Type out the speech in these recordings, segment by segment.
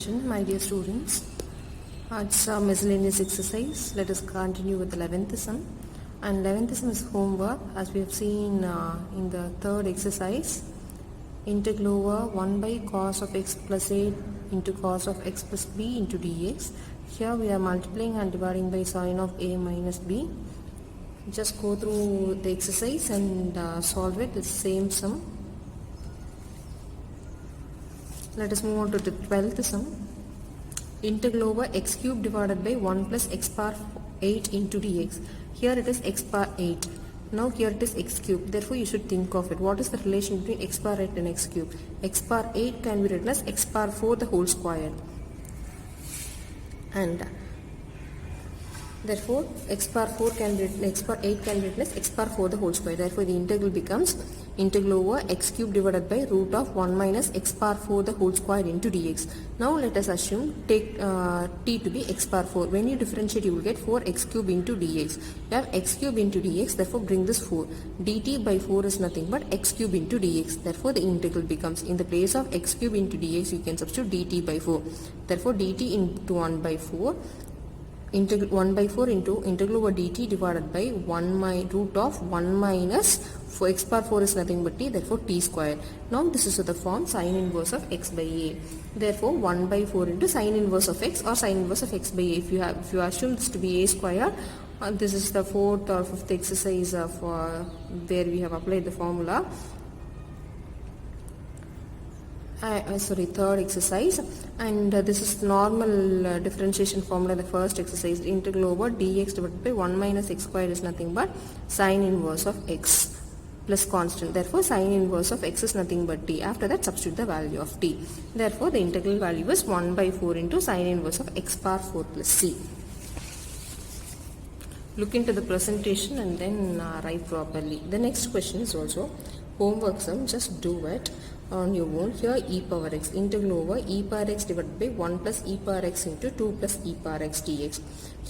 question, my dear students. It's a miscellaneous exercise. Let us continue with the 11th sum. And 11th sum is homework, as we have seen in the third exercise. Integral over 1 by cos of x plus 8 into cos of x plus b into dx. Here we are multiplying and dividing by sine of a minus b. Just go through the exercise and solve it. It's the same sum. Let us move on to the 12th sum. Integral over x cube divided by 1 plus x power 8 into dx. Here it is x power 8. Now here it is x cube. Therefore you should think of it. What is the relation between x power 8 and x cube? X power 8 can be written as x power 4 the whole square. And therefore x power 4 can be written, x power 8 can be written as x power 4 the whole square. Therefore the integral becomes integral over x cube divided by root of 1 minus x power 4 the whole square into dx. Now let us assume take t to be x power 4. When you differentiate you will get 4x cube into dx. You have x cube into dx, therefore bring this 4. dt by 4 is nothing but x cube into dx. Therefore the integral becomes, in the place of x cube into dx you can substitute dt by 4. Therefore dt into 1 by 4. Integral 1 by 4 into integral over dt divided by 1 root of 1 minus for x power 4 is nothing but t, therefore t square. Now this is the form sine inverse of x by a. Therefore 1 by 4 into sine inverse of x or sine inverse of x by a. If you assume this to be a square, this is the fourth or fifth exercise of where we have applied the formula. Third exercise, and this is normal differentiation formula. The first exercise, integral over dx divided by 1 minus x squared is nothing but sine inverse of x plus constant. Therefore sine inverse of x is nothing but t. After that substitute the value of t. Therefore the integral value is 1 by 4 into sine inverse of x power 4 plus c. Look into the presentation and then write properly. The next question is also homework sum. Just do it on your own. Here e power x, integral over e power x divided by 1 plus e power x into 2 plus e power x dx.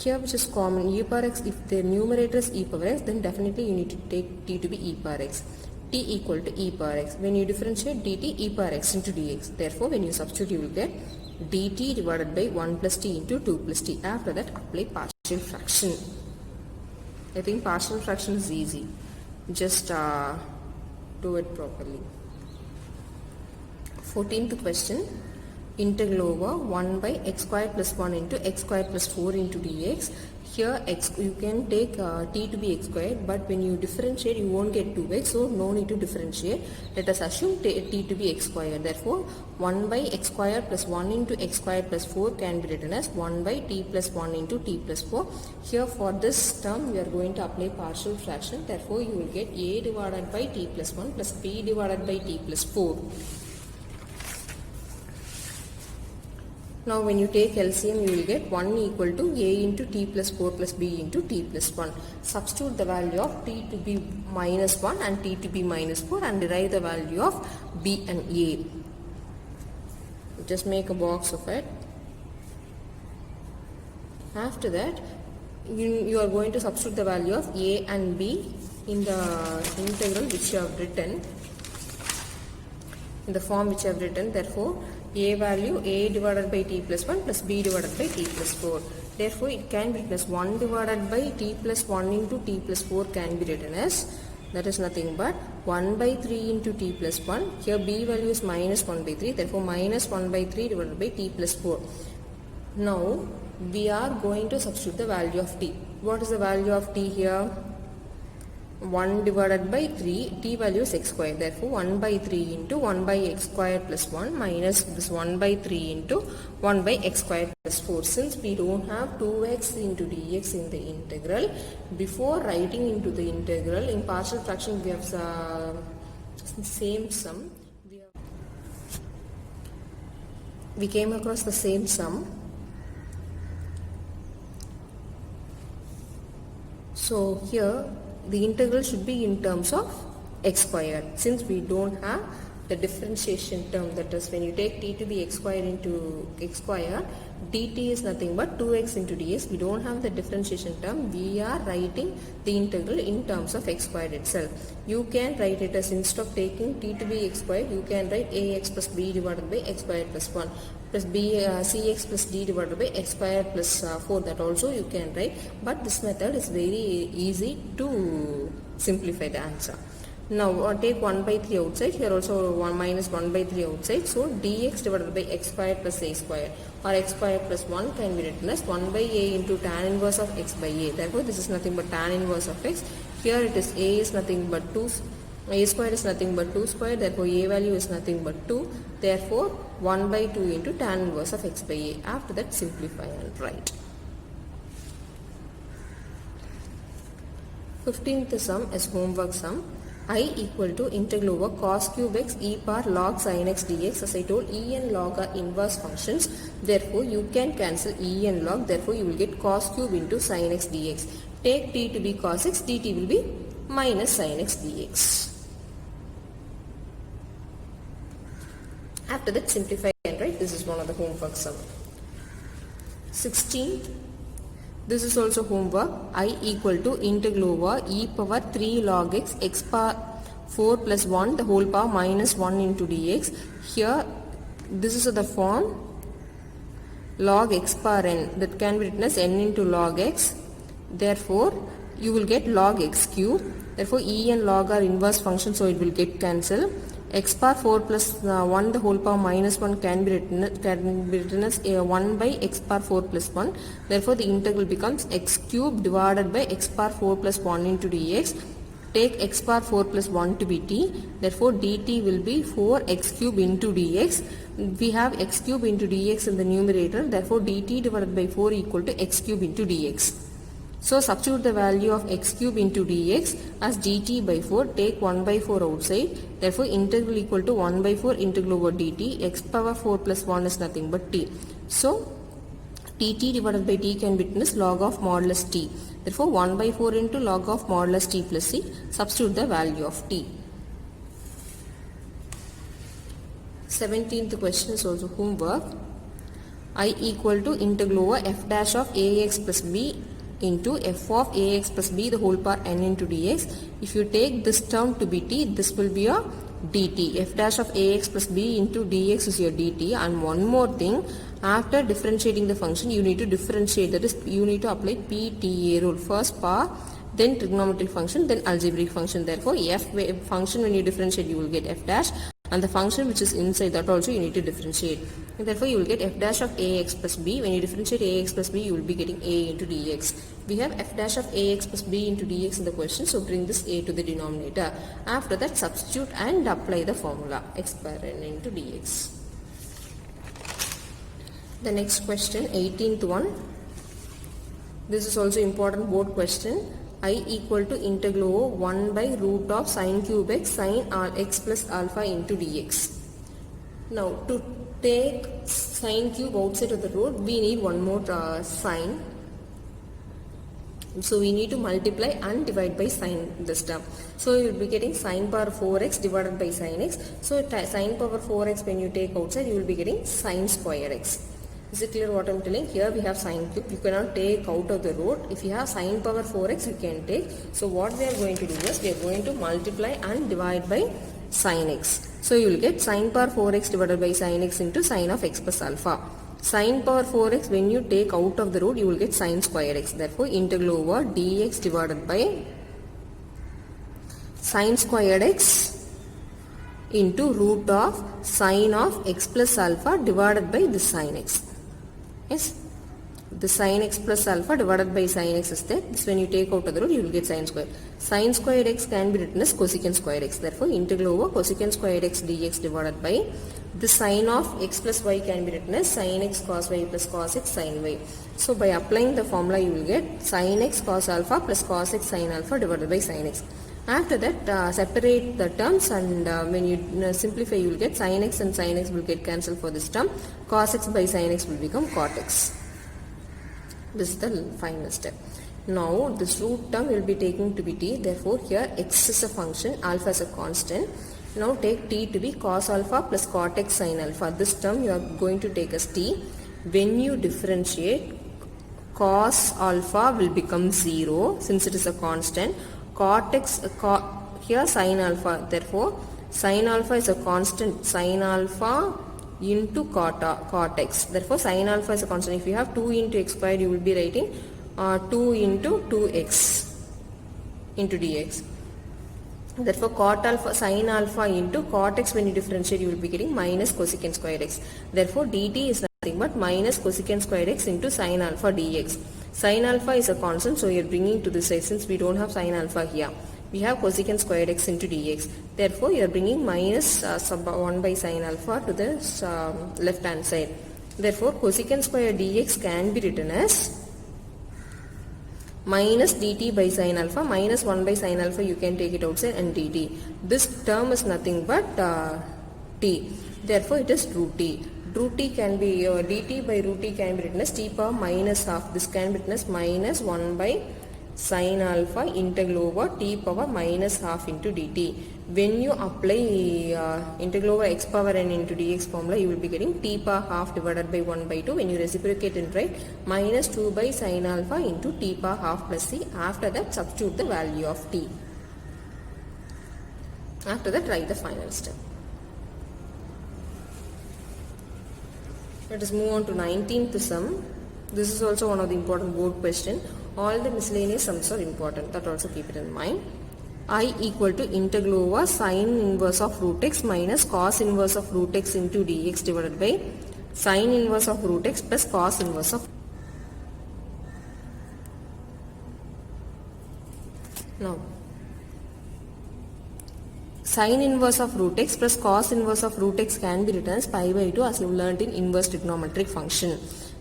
Here which is common, e power x, if the numerator is e power x, then definitely you need to take t to be e power x. T equal to e power x. When you differentiate dt, e power x into dx. Therefore when you substitute you will get dt divided by 1 plus t into 2 plus t. After that apply partial fraction. I think partial fraction is easy. Just do it properly. 14th question, integral over 1 by x squared plus 1 into x squared plus 4 into dx. Here x, you can take t to be x squared, but when you differentiate you won't get 2x, so no need to differentiate. Let us assume t to be x squared. Therefore 1 by x squared plus 1 into x squared plus 4 can be written as 1 by t plus 1 into t plus 4. Here for this term we are going to apply partial fraction. Therefore you will get a divided by t plus 1 plus b divided by t plus 4. Now when you take LCM you will get 1 equal to a into t plus 4 plus b into t plus 1. Substitute the value of t to be minus 1 and t to be minus 4 and derive the value of b and a. Just make a box of it. After that you are going to substitute the value of a and b in the integral which you have written, in the form which you have written. Therefore a value a divided by t plus 1 plus b divided by t plus 4. Therefore it can be written as 1 divided by t plus 1 into t plus 4 can be written as, that is nothing but 1 by 3 into t plus 1. Here b value is minus 1 by 3. Therefore minus 1 by 3 divided by t plus 4. Now we are going to substitute the value of t. What is the value of t here? 1 divided by 3, t value is x squared. Therefore 1 by 3 into 1 by x squared plus 1 minus this 1 by 3 into 1 by x squared plus 4. Since we don't have 2x into dx in the integral, before writing into the integral, in partial fraction we have same sum. We came across the same sum. So here the integral should be in terms of x squared. Since we don't have the differentiation term, that is when you take t to the x square into x square, dt is nothing but 2x into dx. We don't have the differentiation term, we are writing the integral in terms of x squared itself. You can write it as, instead of taking t to be x squared, you can write ax plus b divided by x squared plus 1 plus b cx plus d divided by x squared plus 4, that also you can write, but this method is very easy to simplify the answer. Now take 1 by 3 outside, here also 1 minus 1 by 3 outside, so dx divided by x squared plus a squared or x squared plus 1 can be written as 1 by a into tan inverse of x by a. Therefore this is nothing but tan inverse of x. Here it is a is nothing but 2, a square is nothing but 2 square, therefore a value is nothing but 2, therefore 1 by 2 into tan inverse of x by a. After that simplify and write. 15th sum is homework sum. I equal to integral over cos cube x e power log sin x dx. As I told, e and log are inverse functions, therefore you can cancel e and log, therefore you will get cos cube into sin x dx. Take t to be cos x, dt will be minus sin x dx. After that simplify and write. This is one of the homework sum. 16th, this is also homework. I equal to integral over e power 3 log x x power 4 plus 1 the whole power minus 1 into dx. Here this is the form log x power n, that can be written as n into log x. Therefore you will get log x cube. Therefore e and log are inverse functions, so it will get cancelled. X power 4 plus 1 the whole power minus 1 can be written as 1 by x power 4 plus 1. Therefore the integral becomes x cube divided by x power 4 plus 1 into dx. Take x power 4 plus 1 to be t. Therefore dt will be 4x cube into dx. We have x cube into dx in the numerator. Therefore dt divided by 4 equal to x cube into dx. So substitute the value of x cube into dx as dt by 4. Take 1 by 4 outside. Therefore integral equal to 1 by 4 integral over dt. X power 4 plus 1 is nothing but t. So dt divided by t can be written as log of modulus t. Therefore 1 by 4 into log of modulus t plus c. Substitute the value of t. 17th question is also homework. I equal to integral over f dash of ax plus b into f of ax plus b the whole power n into dx. If you take this term to be t, this will be a dt. F dash of ax plus b into dx is your dt. And one more thing, after differentiating the function, you need to differentiate, that is you need to apply PTA rule. First power, then trigonometric function, then algebraic function. Therefore f function, when you differentiate, you will get f dash, and the function which is inside that also you need to differentiate. And therefore you will get f dash of ax plus b. When you differentiate ax plus b, you will be getting a into dx. We have f dash of ax plus b into dx in the question, so bring this a to the denominator. After that substitute and apply the formula x power n into dx. The next question, 18th one. This is also important board question. I equal to integral over 1 by root of sin cube x sin x plus alpha into dx. Now to take sin cube outside of the root, we need one more sign. So we need to multiply and divide by sin this term. So you will be getting sin power 4x divided by sin x. So sin power 4x, when you take outside, you will be getting sin square x. Is it clear what I am telling? Here we have sin cube. You cannot take out of the root. If you have sin power 4x, you can take. So what we are going to do is, we are going to multiply and divide by sin x. So you will get sin power 4x divided by sin x into sin of x plus alpha. Sin power 4x, when you take out of the root, you will get sin square x. Therefore integral over dx divided by sin squared x into root of sin of x plus alpha divided by the sin x. Yes, the sin x plus alpha divided by sin x is there. This, when you take out of the root, you will get sin square. Sin squared x can be written as cosecant square x. Therefore integral over cosecant square x dx divided by the sin of x plus y can be written as sin x cos y plus cos x sin y. So by applying the formula, you will get sin x cos alpha plus cos x sin alpha divided by sin x. After that separate the terms, and when you simplify, you will get sin x and sin x will get cancelled for this term. Cos x by sin x will become cot x. This is the final step. Now this root term will be taken to be t. Therefore here x is a function, alpha is a constant. Now take t to be cos alpha plus cot x sin alpha. This term you are going to take as t. When you differentiate, cos alpha will become 0 since it is a constant. Cot x, here sin alpha, therefore sin alpha is a constant, sin alpha into cot x. Therefore sin alpha is a constant. If you have 2 into x squared, you will be writing 2 into 2x into dx. Therefore cot alpha, sin alpha into cot x, when you differentiate you will be getting minus cosecant square x. Therefore dt is nothing but minus cosecant square x into sin alpha dx. Sin alpha is a constant, so you are bringing to this side since we don't have sin alpha here. We have cosecant square x into dx. Therefore you are bringing minus sub 1 by sin alpha to the left hand side. Therefore cosecant square dx can be written as minus dt by sin alpha, minus 1 by sin alpha, you can take it outside, and dt. This term is nothing but t. Therefore it is root t. Root t can be, dt by root t can be written as t power minus half. This can be written as minus 1 by sin alpha integral over t power minus half into dt. When you apply integral over x power n into dx formula, you will be getting t power half divided by 1 by 2. When you reciprocate and write minus 2 by sin alpha into t power half plus c. After that substitute the value of t. After that write the final step. Let us move on to 19th sum. This is also one of the important board question. All the miscellaneous sums are important, that also keep it in mind. I equal to integral over sin inverse of root x minus cos inverse of root x into dx divided by sin inverse of root x plus cos inverse of. Now sin inverse of root x plus cos inverse of root x can be written as pi by 2 as you learnt in inverse trigonometric function.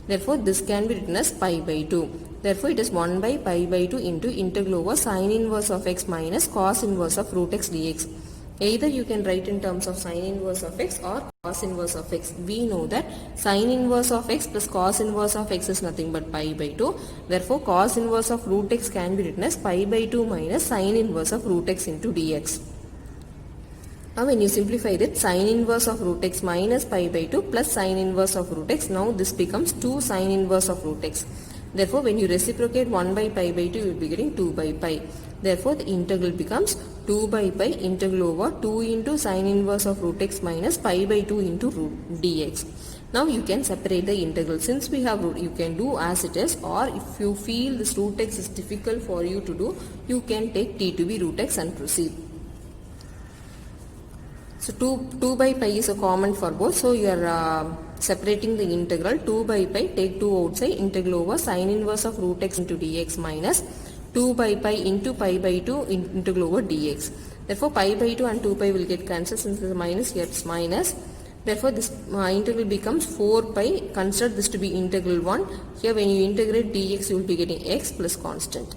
Therefore this can be written as pi by 2. Therefore it is 1 by pi by 2 into integral over sin inverse of x minus cos inverse of root x dx. Either you can write in terms of sin inverse of x or cos inverse of x. We know that sin inverse of x plus cos inverse of x is nothing but pi by 2. Therefore cos inverse of root x can be written as pi by 2 minus sin inverse of root x into dx. Now when you simplify that, sin inverse of root x minus pi by 2 plus sin inverse of root x, now this becomes 2 sin inverse of root x. Therefore when you reciprocate 1 by pi by 2, you will be getting 2 by pi. Therefore the integral becomes 2 by pi integral over 2 into sin inverse of root x minus pi by 2 into root dx. Now you can separate the integral. Since we have root, you can do as it is, or if you feel this root x is difficult for you to do, you can take t to be root x and proceed. So 2 by pi is a common for both. So you are separating the integral 2 by pi, take 2 outside, integral over sin inverse of root x into dx minus 2 by pi into pi by 2 integral over dx. Therefore pi by 2 and 2 pi will get cancelled since there is a minus, here it's minus. Therefore this integral becomes 4 pi. Consider this to be integral 1. Here when you integrate dx, you will be getting x plus constant.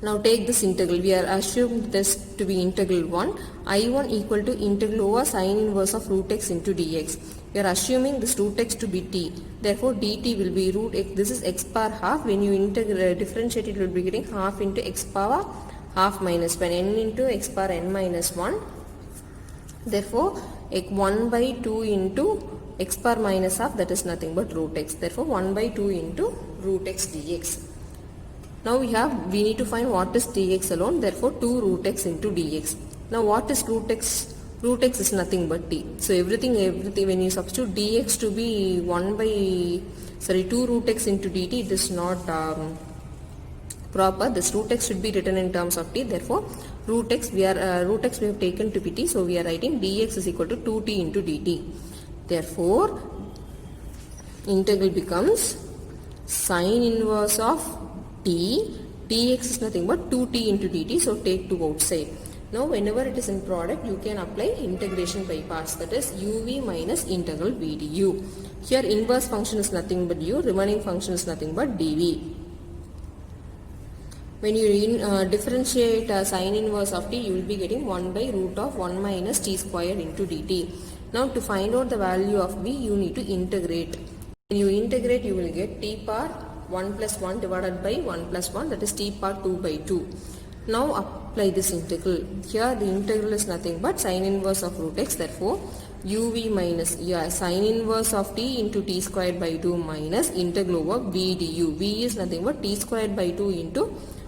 Now take this integral. We are assumed this to be integral 1. I1 equal to integral over sin inverse of root x into dx. We are assuming this root x to be t. Therefore dt will be root x. This is x power half. When you differentiate it, you will be getting half into x power half minus 1 n into x power n minus 1. Therefore 1 by 2 into x power minus half, that is nothing but root x. Therefore 1 by 2 into root x dx. Now we need to find what is dx alone. Therefore 2 root x into dx. Now what is root x? Root x is nothing but t. So everything when you substitute dx to be 2 root x into dt, it is not proper. This root x should be written in terms of t. Therefore root x we have taken to be t. So we are writing dx is equal to 2t into dt. Therefore integral becomes sin inverse of t, dx is nothing but 2t into dt, so take 2 outside. Now whenever it is in product, you can apply integration by parts, that is uv minus integral v du. Here inverse function is nothing but u, remaining function is nothing but dv. When you differentiate sin inverse of t, you will be getting 1 by root of 1 minus t square into dt. Now to find out the value of v, you need to integrate. When you integrate, you will get t power 1 plus 1 divided by 1 plus 1, that is t power 2 by 2. Now apply this integral. Here the integral is nothing but sine inverse of root x. Therefore, uv minus sine inverse of t into t squared by 2 minus integral over v du. V is nothing but t squared by 2 into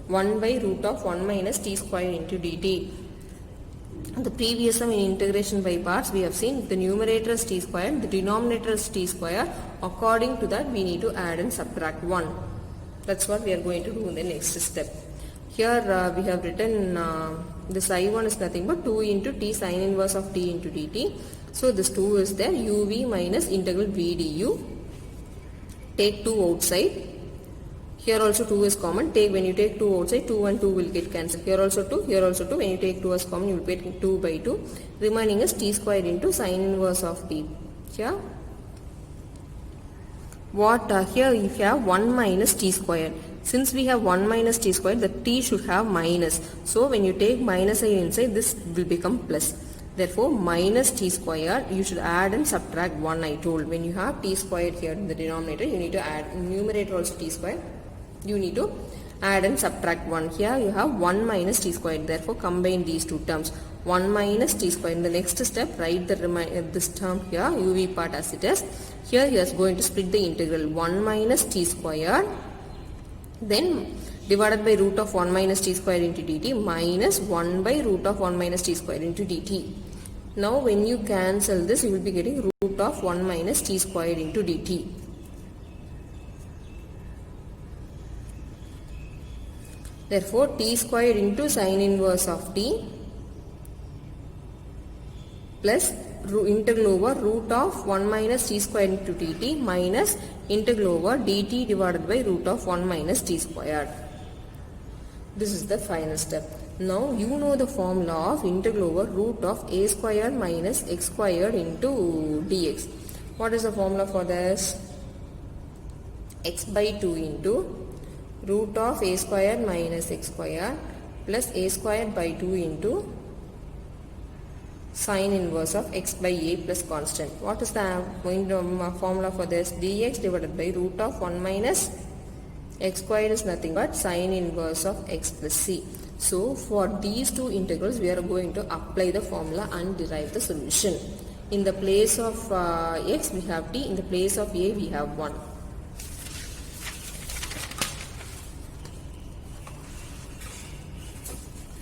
1 by root of 1 minus t squared into dt. The previous sum in integration by parts we have seen the numerator is t squared, the denominator is t squared. According to that we need to add and subtract 1. That's what we are going to do in the next step. Here we have written this I1 is nothing but 2 into t sine inverse of t into dt. So this 2 is there, uv minus integral v du. Take 2 outside. Here also 2 is common. When you take 2 outside, 2 and 2 will get cancelled. Here also 2, here also 2. When you take 2 as common, you will get 2 by 2. Remaining is t squared into sine inverse of t. Here, here if you have 1 minus t squared. Since we have 1 minus t squared, the t should have minus. So when you take minus I inside, this will become plus. Therefore, minus t squared, you should add and subtract 1 I told. When you have t squared here in the denominator, you need to add numerator also t squared. You need to add and subtract 1. Here you have 1 minus t squared. Therefore, combine these two terms. 1 minus t squared. In the next step, write this term here, uv part as it is. Here you are going to split the integral. 1 minus t squared. Then divided by root of 1 minus t squared into dt minus 1 by root of 1 minus t squared into dt. Now when you cancel this, you will be getting root of 1 minus t squared into dt. Therefore, t squared into sine inverse of t plus integral over root of 1 minus t squared into dt minus integral over dt divided by root of 1 minus t squared. This is the final step. Now you know the formula of integral over root of a squared minus x squared into dx. What is the formula for this? X by 2 into root of a squared minus x squared plus a squared by 2 into sine inverse of x by a plus constant. What is the formula for this? Dx divided by root of 1 minus x squared is nothing but sine inverse of x plus c. So for these two integrals we are going to apply the formula and derive the solution. In the place of x we have t, in the place of a we have 1.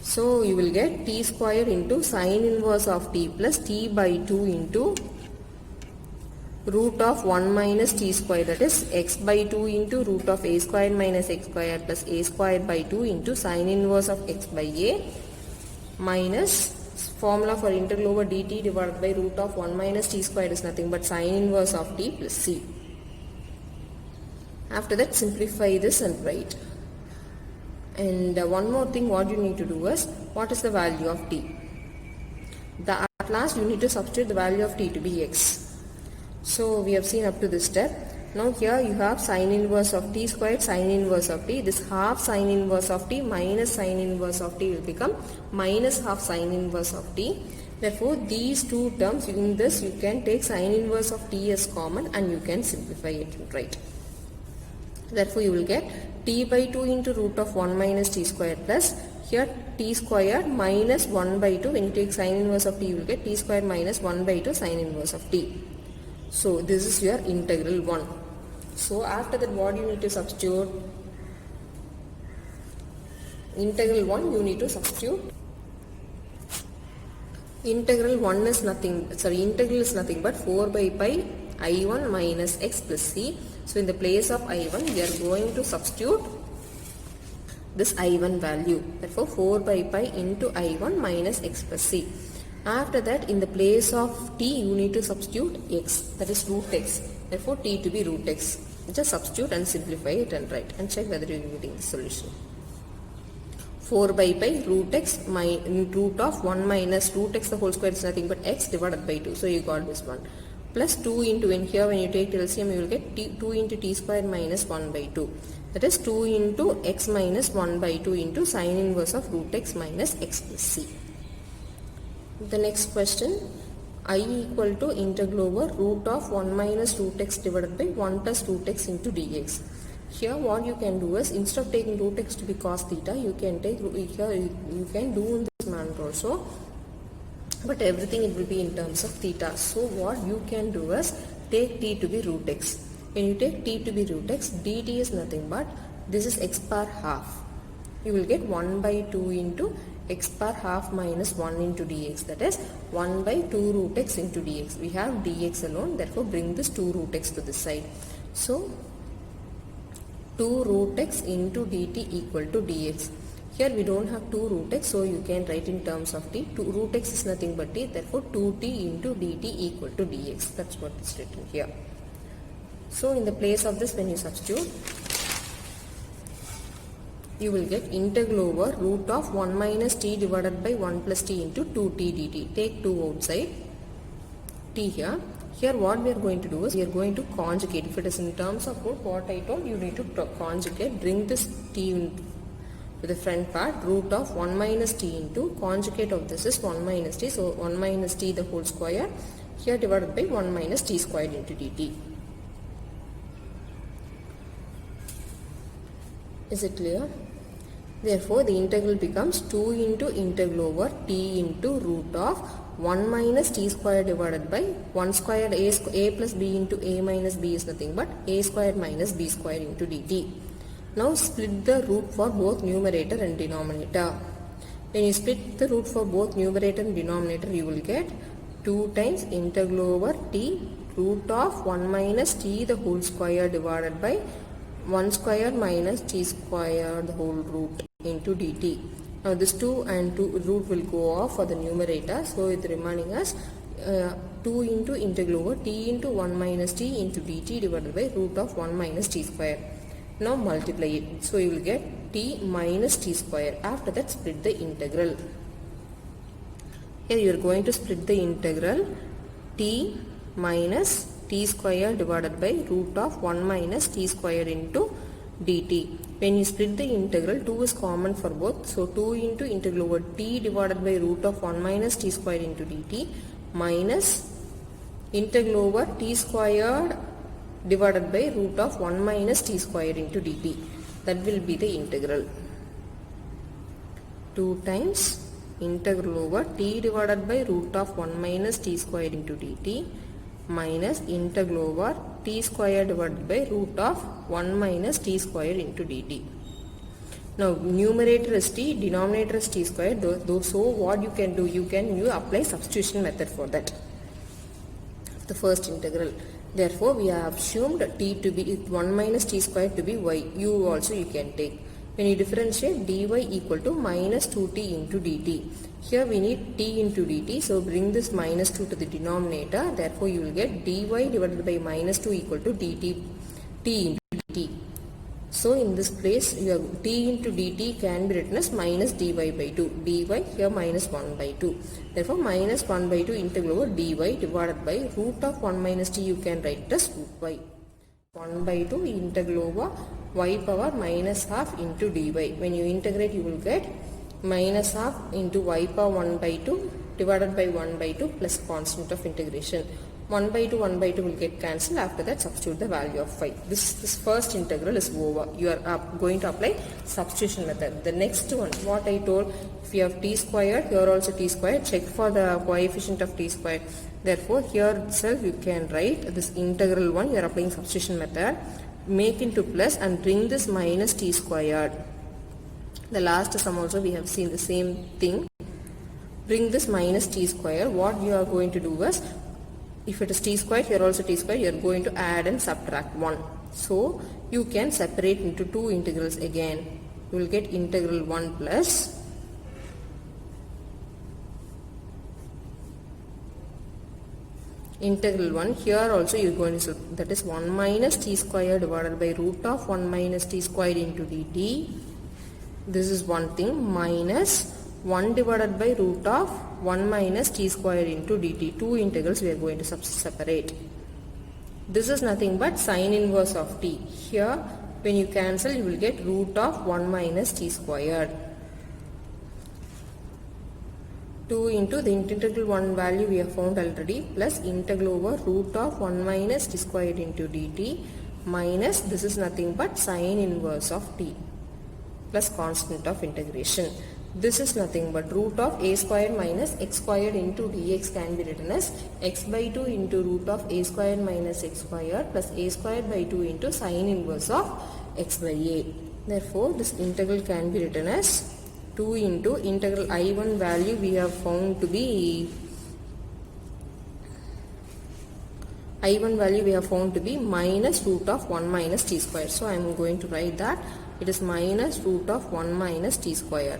So you will get t squared into sine inverse of t plus t by 2 into root of 1 minus t squared, that is x by 2 into root of a squared minus x squared plus a squared by 2 into sine inverse of x by a minus formula for integral over dt divided by root of 1 minus t squared is nothing but sine inverse of t plus c. After that, simplify this and write. And one more thing what you need to do is, what is the value of t? At last you need to substitute the value of t to be x. So we have seen up to this step. Now here you have sine inverse of t squared, sine inverse of t. This half sine inverse of t minus sine inverse of t will become minus half sine inverse of t. Therefore, these two terms, in this you can take sine inverse of t as common and you can simplify it, right? Therefore, you will get t by 2 into root of 1 minus t squared plus here t squared minus 1 by 2. When you take sine inverse of t, you will get t squared minus 1 by 2 sine inverse of t. So this is your integral 1. So after that, what you need to substitute? Integral 1 you need to substitute. Integral 1 is nothing, integral is nothing but 4 by pi I1 minus x plus c. So in the place of I1 we are going to substitute this I1 value. Therefore 4 by pi into I1 minus x plus c. After that, in the place of t you need to substitute x, that is root x. Therefore t to be root x. Just substitute and simplify it and write and check whether you are getting the solution. 4 by pi root x root of 1 minus root x the whole square is nothing but x divided by 2. So you got this one. Plus 2 into, in here when you take LCM you will get 2 into t square minus 1 by 2. That is 2 into x minus 1 by 2 into sine inverse of root x minus x plus c. The next question, I equal to integral over root of 1 minus root x divided by 1 plus root x into dx. Here what you can do is, instead of taking root x to be cos theta, you can take here, you can do in this manner also, but everything it will be in terms of theta. So what you can do is take t to be root x. When you take t to be root x, dt is nothing but this is x power half. You will get 1 by 2 into x power half minus 1 into dx, that is 1 by 2 root x into dx. We have dx alone, therefore bring this 2 root x to this side. So 2 root x into dt equal to dx. Here we don't have 2 root x, so you can write in terms of t. 2 root x is nothing but t, therefore 2t into dt equal to dx. That's what is written here. So in the place of this, when you substitute, you will get integral over root of 1 minus t divided by 1 plus t into 2t dt. Take 2 outside, t here. Here what we are going to do is, we are going to conjugate. If it is in terms of root, what I told, you need to conjugate. Bring this t to the front part, root of 1 minus t into, conjugate of this is 1 minus t, so 1 minus t the whole square, here divided by 1 minus t squared into dt. Is it clear? Therefore, the integral becomes 2 into integral over t into root of 1 minus t square divided by 1 square a plus b into a minus b is nothing but a square minus b square into dt. Now split the root for both numerator and denominator. When you split the root for both numerator and denominator, you will get 2 times integral over t root of 1 minus t the whole square divided by 1 square minus t square the whole root into dt. Now this 2 and 2 root will go off for the numerator, so it remaining as 2 into integral over t into 1 minus t into dt divided by root of 1 minus t square. Now multiply it, so you will get t minus t square. After that, split the integral. Here you are going to split the integral t minus t square divided by root of 1 minus t square into dt. When you split the integral, 2 is common for both, so 2 into integral over t divided by root of 1 minus t square into dt minus integral over t squared divided by root of 1 minus t square into dt. That will be the integral. 2 times integral over t divided by root of 1 minus t square into dt minus integral over t square divided by root of 1 minus t square into dt. Now numerator is t, denominator is t square. So what you can do, you apply substitution method for that, the first integral. Therefore we have assumed t to be 1 minus t square to be y. U also you can take. When you differentiate, dy equal to minus 2t into dt. Here we need t into dt, so bring this minus 2 to the denominator. Therefore you will get dy divided by minus 2 equal to dt, t into dt. So in this place, your t into dt can be written as minus dy by 2. dy here minus 1 by 2. Therefore minus 1 by 2 integral over dy divided by root of 1 minus t, you can write it as root y. 1 by 2 integral over y power minus half into dy. When you integrate, you will get minus half into y power 1 by 2 divided by 1 by 2 plus constant of integration. 1 by 2 will get cancelled. After that, substitute the value of phi. This first integral is over. You are going to apply substitution method. The next one, what I told, if you have t squared, here also t squared, check for the coefficient of t squared. Therefore, here itself you can write this integral 1, you are applying substitution method, make into plus and bring this minus t squared. The last sum also we have seen the same thing. Bring this minus t square. What you are going to do is, if it is t square, here also t square, you are going to add and subtract 1. So you can separate into two integrals again. You will get integral 1 plus integral 1. Here also you are going to, that is 1 minus t square divided by root of 1 minus t square into dt. This is one thing, minus 1 divided by root of 1 minus t square into dt. Two integrals we are going to separate. This is nothing but sine inverse of t. Here when you cancel, you will get root of 1 minus t squared. 2 into the integral 1 value we have found already, plus integral over root of 1 minus t squared into dt minus this is nothing but sine inverse of t plus constant of integration. This is nothing but root of a squared minus x squared into dx can be written as x by 2 into root of a squared minus x squared plus a squared by 2 into sine inverse of x by a. Therefore, this integral can be written as 2 into integral I1 value we have found to be minus root of 1 minus t square. So, I am going to write that it is minus root of 1 minus t square.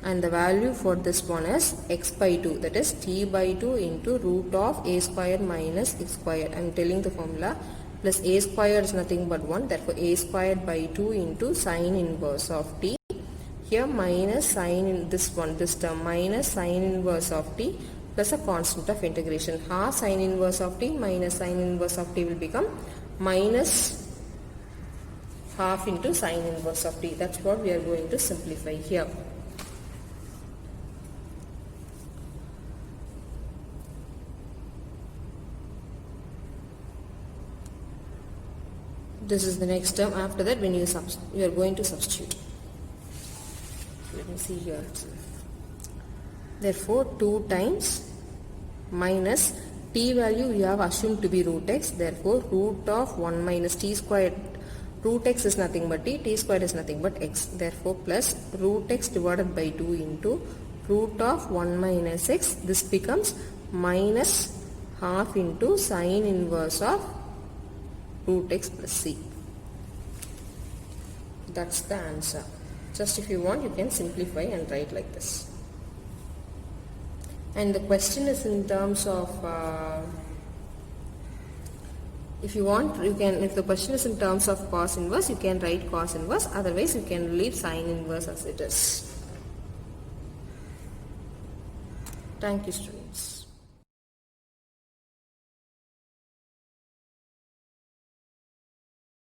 And the value for this one is x by 2, that is t by 2 into root of a square minus x square. I am telling the formula, plus a square is nothing but 1, therefore a square by 2 into sine inverse of t. Here minus sine in this term minus sine inverse of t plus a constant of integration. Half sine inverse of t minus sine inverse of t will become minus half into sine inverse of t. That's what we are going to simplify here. This is the next term. After that, when you are going to substitute. Let me see here. Therefore, 2 times minus t value we have assumed to be root x. Therefore, root of 1 minus t squared. Root x is nothing but t squared is nothing but x. Therefore, plus root x divided by 2 into root of 1 minus x. This becomes minus half into sine inverse of root x plus c. That's the answer. Just if you want, you can simplify and write like this. And the question is in terms of if you want, you can, if the question is in terms of cos inverse, you can write cos inverse, otherwise you can leave sine inverse as it is. Thank you, students.